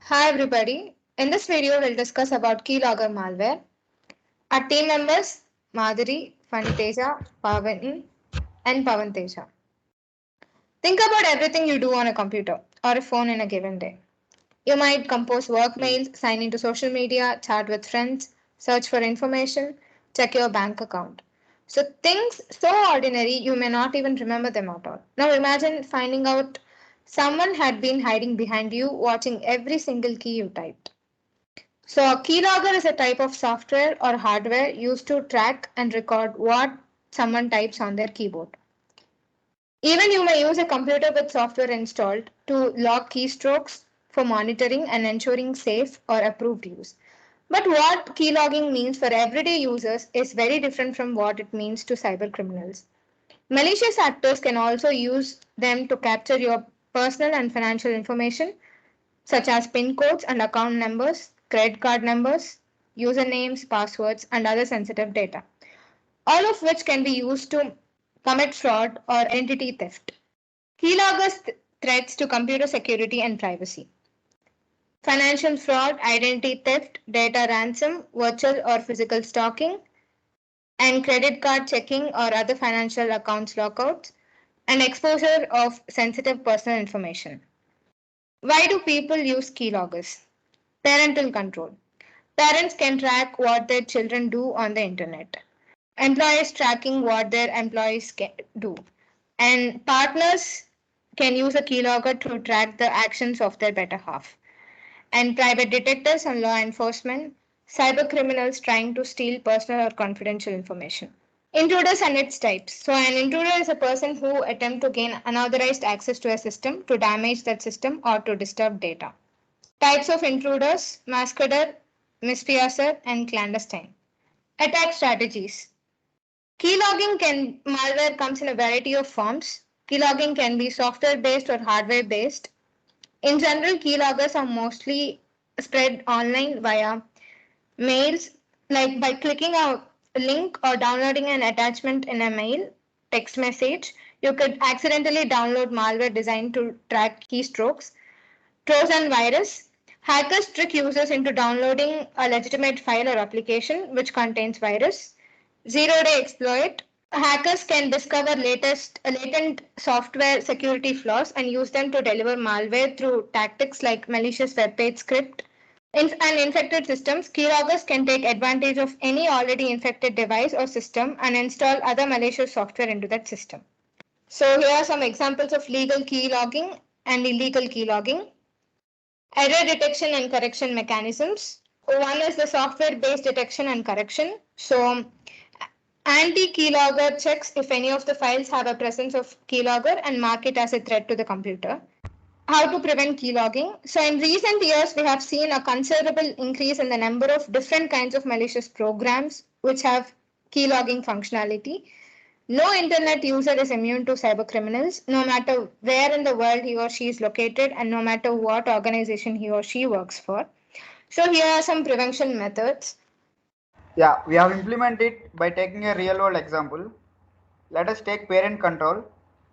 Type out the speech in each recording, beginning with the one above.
Hi everybody. In this video, we'll discuss about keylogger malware. Our team members Madhuri, Faniteja, Pavan, and Pavanteja. Think about everything you do on a computer or a phone in a given day. You might compose work mails, sign into social media, chat with friends, search for information, check your bank account. So things so ordinary you may not even remember them at all. Now imagine finding out someone had been hiding behind you watching every single key you typed. So, a keylogger is a type of software or hardware used to track and record what someone types on their keyboard. Even you may use a computer with software installed to log keystrokes for monitoring and ensuring safe or approved use. But what keylogging means for everyday users is very different from what it means to cyber criminals. Malicious actors can also use them to capture your personal and financial information, such as PIN codes and account numbers, credit card numbers, usernames, passwords, and other sensitive data, all of which can be used to commit fraud or identity theft. Keyloggers threats to computer security and privacy. Financial fraud, identity theft, data ransom, virtual or physical stalking, and credit card checking or other financial accounts lockouts, and exposure of sensitive personal information. Why do people use keyloggers? Parental control. Parents can track what their children do on the internet. Employers tracking what their employees can do. And partners can use a keylogger to track the actions of their better half. And private detectives and law enforcement, cyber criminals trying to steal personal or confidential information. Intruders and its types. So, an intruder is a person who attempts to gain unauthorized access to a system, to damage that system, or to disturb data. Types of intruders: masquerader, mispriser, and clandestine. Attack strategies. Malware comes in a variety of forms. Keylogging can be software based or hardware based. In general, keyloggers are mostly spread online via mails, like by clicking a link or downloading an attachment in a mail, text message. You could accidentally download malware designed to track keystrokes. Trojan virus. Hackers trick users into downloading a legitimate file or application which contains virus. Zero-day exploit. Hackers can discover latent software security flaws and use them to deliver malware through tactics like malicious web page script. In infected systems, keyloggers can take advantage of any already infected device or system and install other malicious software into that system. So here are some examples of legal keylogging and illegal keylogging. Error detection and correction mechanisms. One is the software-based detection and correction. So anti-keylogger checks if any of the files have a presence of keylogger and mark it as a threat to the computer. How to prevent keylogging? So in recent years, we have seen a considerable increase in the number of different kinds of malicious programs which have keylogging functionality. No internet user is immune to cyber criminals, no matter where in the world he or she is located and no matter what organization he or she works for. So here are some prevention methods. Yeah, we have implemented it by taking a real world example. Let us take parent control.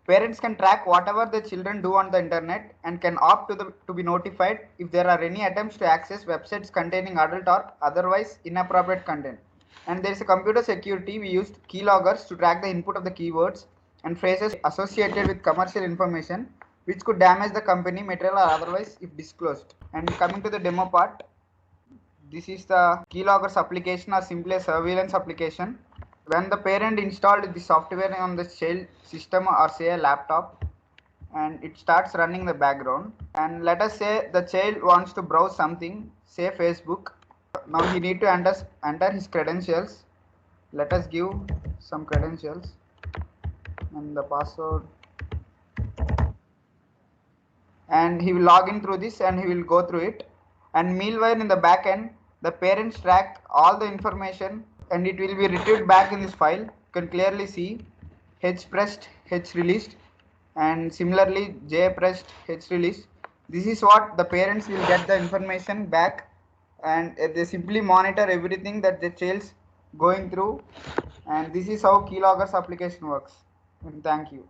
Parents can track whatever their children do on the internet and can opt to be notified if there are any attempts to access websites containing adult or otherwise inappropriate content. And there is a computer security. We used keyloggers to track the input of the keywords and phrases associated with commercial information which could damage the company material or otherwise if disclosed. And coming to the demo part, this is the Keyloggers application or simply a surveillance application. When the parent installed the software on the child system or say a laptop and it starts running in the background, and let us say the child wants to browse something, say Facebook. Now he need to enter his credentials. Let us give some credentials and the password, and he will log in through this and he will go through it. And meanwhile in the back end the parents track all the information and it will be retrieved back in this file. You can clearly see H pressed, H released, and similarly J pressed, H released. This is what the parents will get the information back, and they simply monitor everything that the child's going through. And this is how Keyloggers application works. And thank you.